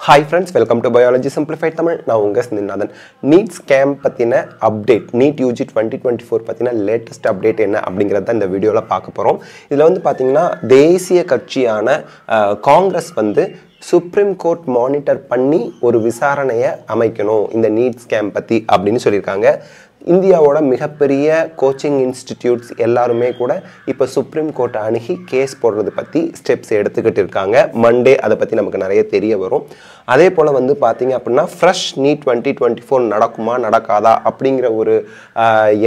Hi friends, welcome to Biology Simplified Tamil. நான் உங்க ஸ்னிநாதன். NEET scam பத்தின அப்டேட், நீட் யூஜி 2024 பத்தின லேட்டஸ்ட் அப்டேட் என்ன அப்படிங்கறத இந்த வீடியோல பார்க்க போறோம். இதுல வந்து பாத்தீங்கன்னா தேசிய கட்சியான காங்கிரஸ் வந்து சுப்ரீம் கோர்ட் மானிட்டர் பண்ணி ஒரு விசாரணையை அமைக்கணும் இந்த நீட் ஸ்கேம் பத்தி அப்படின்னு சொல்லியிருக்காங்க. இந்தியாவோட மிகப்பெரிய கோச்சிங் இன்ஸ்டிடியூட்ஸ் எல்லாருமே கூட இப்போ சுப்ரீம் கோர்ட் அணுகி கேஸ் போடுறது பற்றி ஸ்டெப்ஸ் எடுத்துக்கிட்டு இருக்காங்க. மண்டே அதை பற்றி நமக்கு நிறைய தெரிய வரும். அதே போல் வந்து பார்த்தீங்க அப்படின்னா ஃப்ரெஷ் நீட் 2024 நடக்குமா நடக்காதா அப்படிங்கிற ஒரு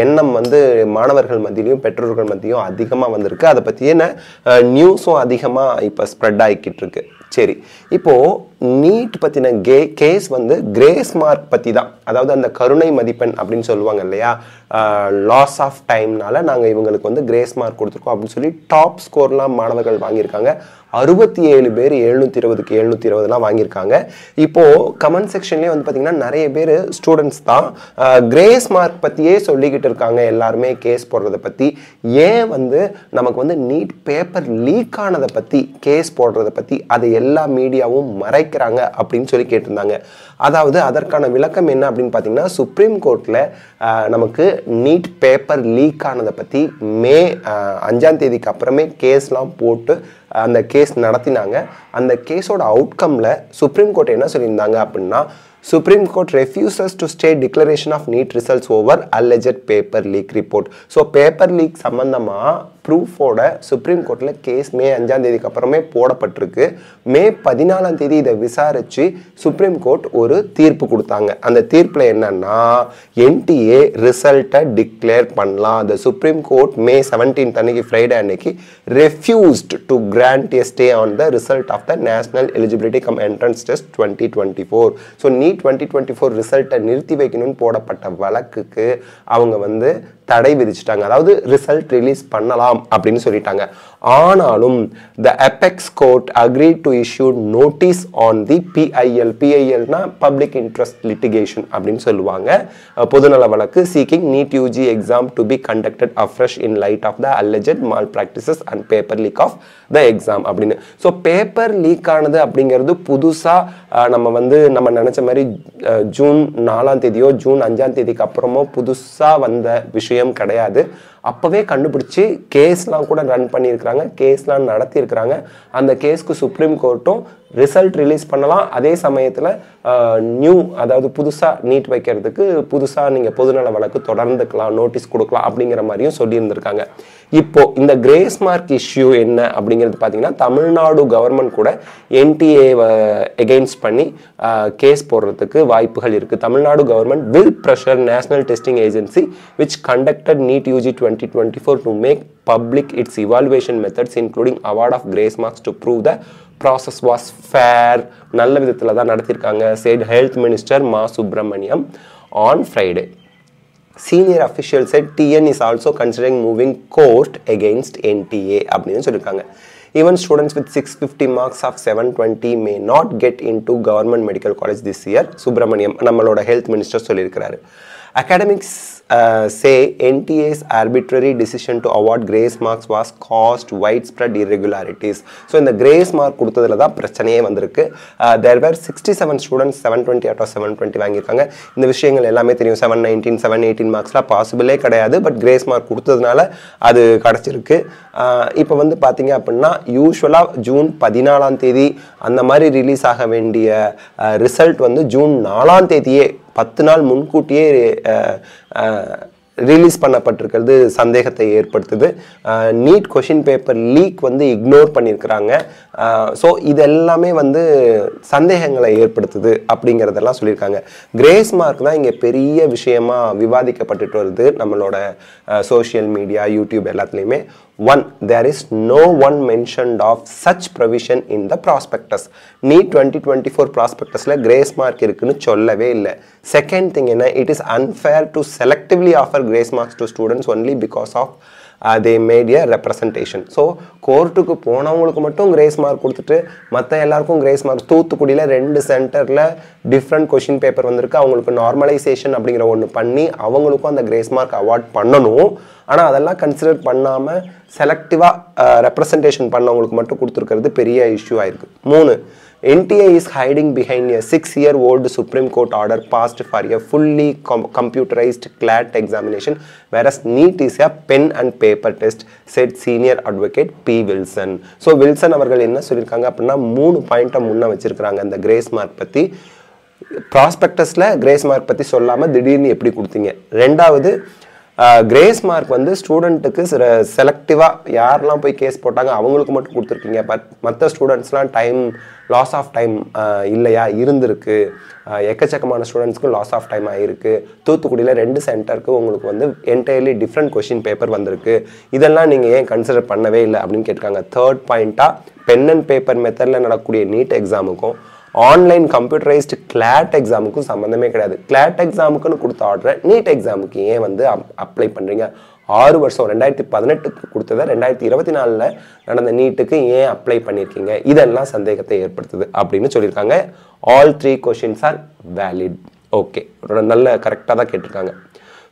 எண்ணம் வந்து மாணவர்கள் மத்தியிலையும் பெற்றோர்கள் மத்தியும் அதிகமாக வந்திருக்கு. அதை பற்றின நியூஸும் அதிகமாக இப்போ ஸ்ப்ரெட் ஆகிக்கிட்டு இருக்கு. சரி, இப்போது நீட் பற்றின கேஸ் வந்து கிரேஸ் மார்க் பற்றி தான், அதாவது அந்த கருணை மதிப்பெண் அப்படின்னு சொல்லுவாங்க இல்லையா, லாஸ் ஆஃப் டைம்னால நாங்கள் இவங்களுக்கு வந்து கிரேஸ் மார்க் கொடுத்துருக்கோம் அப்படின்னு சொல்லி டாப் ஸ்கோர்லாம் மாணவர்கள் வாங்கியிருக்காங்க. 67 பேர் 720க்கு 720லாம் வாங்கியிருக்காங்க. இப்போது கமெண்ட் செக்ஷன்லேயே வந்து பார்த்திங்கன்னா நிறைய பேர் ஸ்டூடெண்ட்ஸ் தான் கிரேஸ் மார்க் பற்றியே சொல்லிக்கிட்டு இருக்காங்க. எல்லாருமே கேஸ் போடுறதை பற்றி, ஏன் வந்து நமக்கு வந்து நீட் பேப்பர் லீக் ஆனதை பற்றி கேஸ் போடுறதை பற்றி அதை எல்லா மீடியாவும் மறைக்கிறாங்க அப்படின்னு சொல்லி கேட்டிருந்தாங்க. அதாவது அதற்கான விளக்கம் என்ன அப்படின்னு பார்த்தீங்கன்னா, சுப்ரீம் கோர்ட்டில் நமக்கு நீட் பேப்பர் லீக் ஆனதை பற்றி மே 5ஆம் தேதிக்கு அப்புறமே கேஸ்லாம் போட்டு அந்த கேஸ் நடத்தினாங்க. அந்த கேஸோட அவுட்கமில் சுப்ரீம் கோர்ட் என்ன சொல்லியிருந்தாங்க அப்படின்னா, Supreme Court refuses to state declaration of NEET results over alleged paper leak report. So paper leak சம்பந்தமாக ப்ரூஃபோட சுப்ரீம் கோர்ட்டில் கேஸ் மே 5ஆம் தேதிக்கு அப்புறமே போடப்பட்டிருக்கு. மே 14ஆம் தேதி இதை விசாரித்து சுப்ரீம் கோர்ட் ஒரு தீர்ப்பு கொடுத்தாங்க. அந்த தீர்ப்பில் என்னன்னா, என்டிஏ ரிசல்ட்டை டிக்ளேர் பண்ணலாம். அந்த சுப்ரீம் கோர்ட் மே 17 அன்னைக்கு ஃப்ரைடே அன்னைக்கு refused to grant a stay on the result of the National Eligibility Cum Entrance Test 2024. So NEET 2024 ரிசல்ட்டை நிறுத்தி வைக்கணும்னு போடப்பட்ட வழக்குக்கு அவங்க வந்து தடை விதிச்சிட்டாங்க. அதாவது ரிசல்ட் ரிலீஸ் பண்ணலாம் அப்படின்னு சொல்லிட்டாங்க. ஆனாலும் the Apex Court agreed to issue notice on the PIL. PILனா Public Interest Litigation அப்படின்னு சொல்லுவாங்க, பொதுநல வழக்கு, seeking NEET UG exam to be conducted afresh in light of the alleged malpractices and paper leak of the exam அப்படின்னு. So paper leak ஆனது அப்படிங்கிறது புதுசாக நம்ம நினச்ச மாதிரி ஜூன் 4ஆம் தேதியோ ஜூன் 5ஆம் தேதிக்கு அப்புறமோ புதுசாக வந்த விஷயம் கிடையாது. அப்போவே கண்டுபிடிச்சி கேஸ்லாம் கூட ரன் பண்ணியிருக்கிறாங்க, கேஸ்லாம் நடத்தியிருக்கிறாங்க. அந்த கேஸ்க்கு சுப்ரீம் கோர்ட்டும் ரிசல்ட் ரிலீஸ் பண்ணலாம். அதே சமயத்தில் அதாவது புதுசாக நீட் வைக்கிறதுக்கு புதுசாக நீங்கள் பொதுநல வழக்கு தொடர்ந்துக்கலாம், நோட்டீஸ் கொடுக்கலாம் அப்படிங்கிற மாதிரியும் சொல்லியிருந்திருக்காங்க. இப்போது இந்த கிரேஸ் மார்க் இஷ்யூ என்ன அப்படிங்கிறது பார்த்தீங்கன்னா, தமிழ்நாடு கவர்மெண்ட் கூட என்டிஏ எகெயின்ஸ்ட் பண்ணி கேஸ் போடுறதுக்கு வாய்ப்புகள் இருக்குது. Tamil Nadu government will pressure national testing agency which conducted NEET UG 2024 to make public its evaluation methods including award of grace marks to prove the process was fair. நல்ல விதத்தில் தான் நடத்தியிருக்காங்க, said Health Minister Ma Subramaniam on Friday. Senior officials said TN is also considering moving court against NTA அப்படின்னு சொல்லியிருக்காங்க. Even students with 650 marks of 720 may not get into government medical college this year. Subramaniam நம்மளோட health minister சொல்லியிருக்கிறாரு. Academics say NTA's arbitrary decision to award grace marks was caused widespread irregularities. So இந்த grace mark கொடுத்ததுல தான் பிரச்சனையே வந்திருக்கு. There were 67 students 720 out of 720 வாங்கியிருக்காங்க. இந்த விஷயங்கள் எல்லாமே தெரியும். 719 718 மார்க்ஸ்லாம் பாசிபிளே கிடையாது, பட் கிரேஸ் மார்க் கொடுத்ததுனால அது கிடச்சிருக்கு. இப்போ வந்து பார்த்தீங்க அப்படின்னா யூஸ்வலாக ஜூன் 14ஆம் தேதி அந்த மாதிரி ரிலீஸ் ஆக வேண்டிய ரிசல்ட் வந்து ஜூன் 4ஆம் தேதியே 10 நாள் முன்கூட்டியே ரிலீஸ் பண்ணப்பட்டிருக்கிறது சந்தேகத்தை ஏற்படுத்துது. நீட் கொஷின் பேப்பர் லீக் வந்து இக்னோர் பண்ணியிருக்கிறாங்க. ஸோ இதெல்லாமே வந்து சந்தேகங்களை ஏற்படுத்துது அப்படிங்கிறதெல்லாம் சொல்லியிருக்காங்க. கிரேஸ் மார்க் தான் இங்கே பெரிய விஷயமா விவாதிக்கப்பட்டுட்டு வருது நம்மளோட சோஷியல் மீடியா, யூடியூப் எல்லாத்துலேயுமே. One, there is no one mentioned of such provision in the prospectus. NEET 2024 prospectusல grace mark இருக்குன்னு சொல்லவே இல்லை. Second thing என்ன, it is unfair to selectively offer grace marks to students only because of they made a representation. So கோர்ட்டுக்கு போனவங்களுக்கு மட்டும் grace mark கொடுத்துட்டு மற்ற எல்லாருக்கும் கிரேஸ் மார்க். தூத்துக்குடியில் 2 சென்டரில் டிஃப்ரெண்ட் கொஷின் பேப்பர் வந்திருக்கு. அவங்களுக்கு நார்மலைசேஷன் அப்படிங்கிற ஒன்று பண்ணி அவங்களுக்கும் அந்த கிரேஸ் மார்க் அவார்ட் பண்ணணும். ஆனால் அதெல்லாம் கன்சிடர் பண்ணாமல் செலக்டிவாக ரெப்ரசன்டேஷன் பண்ணவங்களுக்கு மட்டும் கொடுத்துருக்கிறது பெரிய இஷ்யூ ஆயிருக்கு. 3, NTA is hiding behind a 6-year-old Supreme Court order passed for a fully computerized CLAT examination, whereas NEET is a pen and paper test, said senior advocate P. Wilson. So Wilson அவர்கள் என்ன சொல்லியிருக்காங்க அப்படின்னா 3 பாயிண்ட்டை முன்ன வச்சிருக்காங்க இந்த grace mark பற்றி. ப்ராஸ்பெக்டஸில் grace mark பற்றி சொல்லாமல் திடீர்னு எப்படி கொடுத்தீங்க? ரெண்டாவது, கிரேஸ் மார்க் வந்து ஸ்டூடெண்ட்டுக்கு செலக்டிவாக யாரெல்லாம் போய் கேஸ் போட்டாங்க அவங்களுக்கு மட்டும் கொடுத்துருக்கீங்க. பட் மற்ற ஸ்டூடெண்ட்ஸ்லாம் லாஸ் ஆஃப் டைம் இல்லையா இருந்திருக்கு. எக்கச்சக்கமான ஸ்டூடெண்ட்ஸ்க்கு லாஸ் ஆஃப் டைம் ஆகிருக்கு. தூத்துக்குடியில் 2 சென்டருக்கு உங்களுக்கு வந்து என்டையர்லி டிஃப்ரெண்ட் கொஷின் பேப்பர் வந்திருக்கு. இதெல்லாம் நீங்கள் ஏன் கன்சிடர் பண்ணவே இல்லை அப்படின்னு கேட்டிருக்காங்க. தேர்ட் பாயிண்ட்டாக பென் அண்ட் பேப்பர் மெத்தடில் நடக்கக்கூடிய நீட் எக்ஸாமுக்கும் ஆன்லைன் கம்ப்யூட்டரைஸ்டு கிளாட் எக்ஸாமுக்கும் சம்மந்தமே கிடையாது. கிளாட் எக்ஸாமுக்குன்னு கொடுத்த ஆர்டரை நீட் எக்ஸாமுக்கு ஏன் வந்து அப்ளை பண்ணுறீங்க? 6 வருஷம் 2018க்கு கொடுத்ததை 2024 நடந்த நீட்டுக்கு ஏன் அப்ளை பண்ணியிருக்கீங்க? இதெல்லாம் சந்தேகத்தை ஏற்படுத்துது அப்படின்னு சொல்லியிருக்காங்க. All 3 questions R valid. Okay, நல்ல கரெக்டாக தான் கேட்டிருக்காங்க.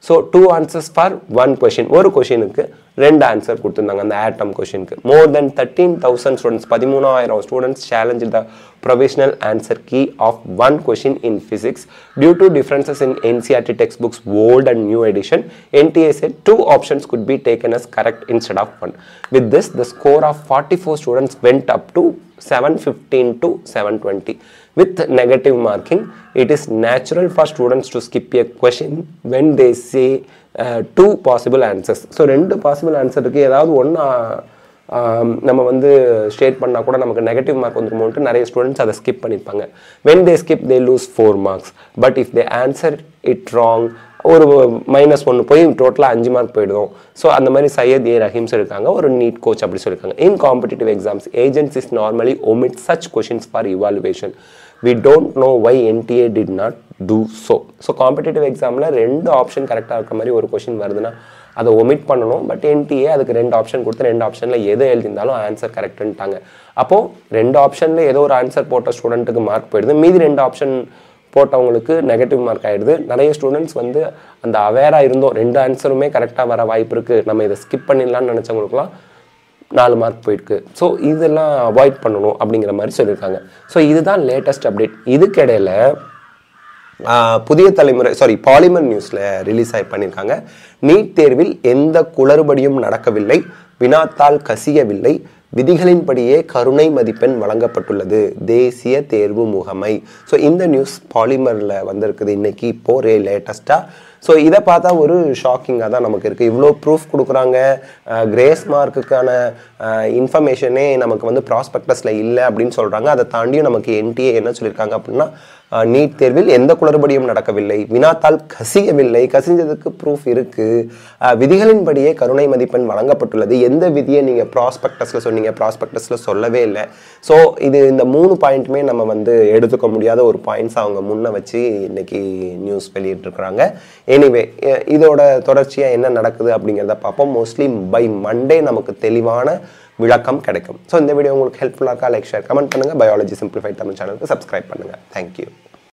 So 2 answers for 1 question. ஒரு கொஷினுக்கு 2 ஆன்சர் கொடுத்துருந்தாங்க அந்த ஆட்டம் கொஷினுக்கு. மோர் தென் 13,000 students 13,000 students challenge the provisional answer key of 1 question in physics due to differences in NCERT textbooks old and new edition. NTA said 2 options could be taken as correct instead of 1. With this, the score of 44 students went up to 715 to 720. With negative marking, it is natural for students to skip a question when they say 2 possible answers. So 2 possible answer இருக்கு, ஏதாவது ஒன்று நம்ம வந்து state பண்ணால் கூட நமக்கு negative mark வந்துருமோன்ட்டு நிறைய students அதை ஸ்கிப் பண்ணியிருப்பாங்க. when they skip they lose 4 marks, but if they answer it wrong ஒரு -1 போய் டோட்டலாக 5 மார்க் போயிடுவோம். ஸோ அந்த மாதிரி சையத் ஏ ரஹீம் சொல்லியிருக்காங்க, ஒரு நீட் கோச் அப்படி சொல்லியிருக்காங்க. In competitive exams agencies normally omit such questions for evaluation. We don't know why NTA did not do so. So competitive எக்ஸாமில் 2 ஆப்ஷன் கரெக்டாக இருக்கிற மாதிரி ஒரு கொஷின் வருதுன்னா அதை ஒமிட் பண்ணணும். பட் NTA அதுக்கு 2 ஆப்ஷன் கொடுத்து 2 ஆப்ஷனில் எது எழுதியிருந்தாலும் ஆன்சர் கரெக்டுன்ட்டாங்க. அப்போது 2 ஆப்ஷனில் ஏதோ ஒரு ஆன்சர் போட்ட ஸ்டூடெண்ட்டுக்கு மார்க் போயிடுது, மீதி 2 ஆப்ஷன் போட்டவங்களுக்கு நெகட்டிவ் மார்க் ஆகிடுது. நிறைய ஸ்டூடெண்ட்ஸ் வந்து அந்த அவேராக இருந்தோம் 2 ஆன்சருமே கரெக்டாக வர வாய்ப்பு இருக்குது, நம்ம இதை ஸ்கிப் பண்ணிடலான்னு நினச்சவங்களுக்குலாம் 4 மார்க் போயிருக்கு. ஸோ இதெல்லாம் அவாய்ட் பண்ணணும் அப்படிங்கிற மாதிரி சொல்லியிருக்காங்க. ஸோ இதுதான் லேட்டஸ்ட் அப்டேட். இதுக்கிடையில் புதிய தலைமுறை பாலிமர் நியூஸில் ரிலீஸ் ஆகி பண்ணியிருக்காங்க. நீட் தேர்வில் எந்த குளறுபடியும் நடக்கவில்லை, வினாத்தாள் கசியவில்லை, விதிகளின்படியே கருணை மதிப்பெண் வழங்கப்பட்டுள்ளது தேசிய தேர்வு முகமை. ஸோ இந்த நியூஸ் பாலிமரில் வந்திருக்குது இன்னைக்கு இப்போது லேட்டஸ்ட்டாக. ஸோ இதை பார்த்தா ஒரு ஷாக்கிங்காக தான் நமக்கு இருக்குது. இவ்வளோ ப்ரூஃப் கொடுக்குறாங்க, கிரேஸ் மார்க்குக்கான இன்ஃபர்மேஷனே நமக்கு வந்து ப்ராஸ்பெக்டஸில் இல்லை அப்படின்னு சொல்கிறாங்க. அதை தாண்டியும் நமக்கு NTA என்ன சொல்லியிருக்காங்க அப்படின்னா, நீட் தேர்வில் எந்த குளறுபடியும் நடக்கவில்லை, வினாத்தாள் கசியவில்லை, கசிஞ்சதுக்கு ப்ரூஃப் இருக்குது, விதிகளின்படியே கருணை மதிப்பெண் வழங்கப்பட்டுள்ளது. எந்த விதியை நீங்கள் ப்ராஸ்பெக்டஸில் சொன்னீங்க? ப்ராஸ்பெக்டஸில் சொல்லவே இல்லை. ஸோ இந்த 3 பாயிண்ட்டுமே நம்ம வந்து எடுத்துக்க முடியாத ஒரு பாயிண்ட்ஸ் அவங்க முன்ன வச்சு இன்னைக்கு நியூஸ் வெளியிட்டிருக்கிறாங்க. எனிவே இதோட தொடர்ச்சியாக என்ன நடக்குது அப்படிங்கிறத பார்ப்போம். மோஸ்ட்லி பை மண்டே நமக்கு தெளிவான விளக்கம் கிடைக்கும். ஸோ இந்த வீடியோ உங்களுக்கு ஹெல்ப்ஃபுல்லாக இருக்கா? லைக், ஷேர், கமெண்ட் பண்ணுங்கள். பயாலஜி சிம்பிளிஃபைட் தமிழ் சேனலுக்கு சப்ஸ்கிரைப் பண்ணுங்கள். தேங்க்யூ.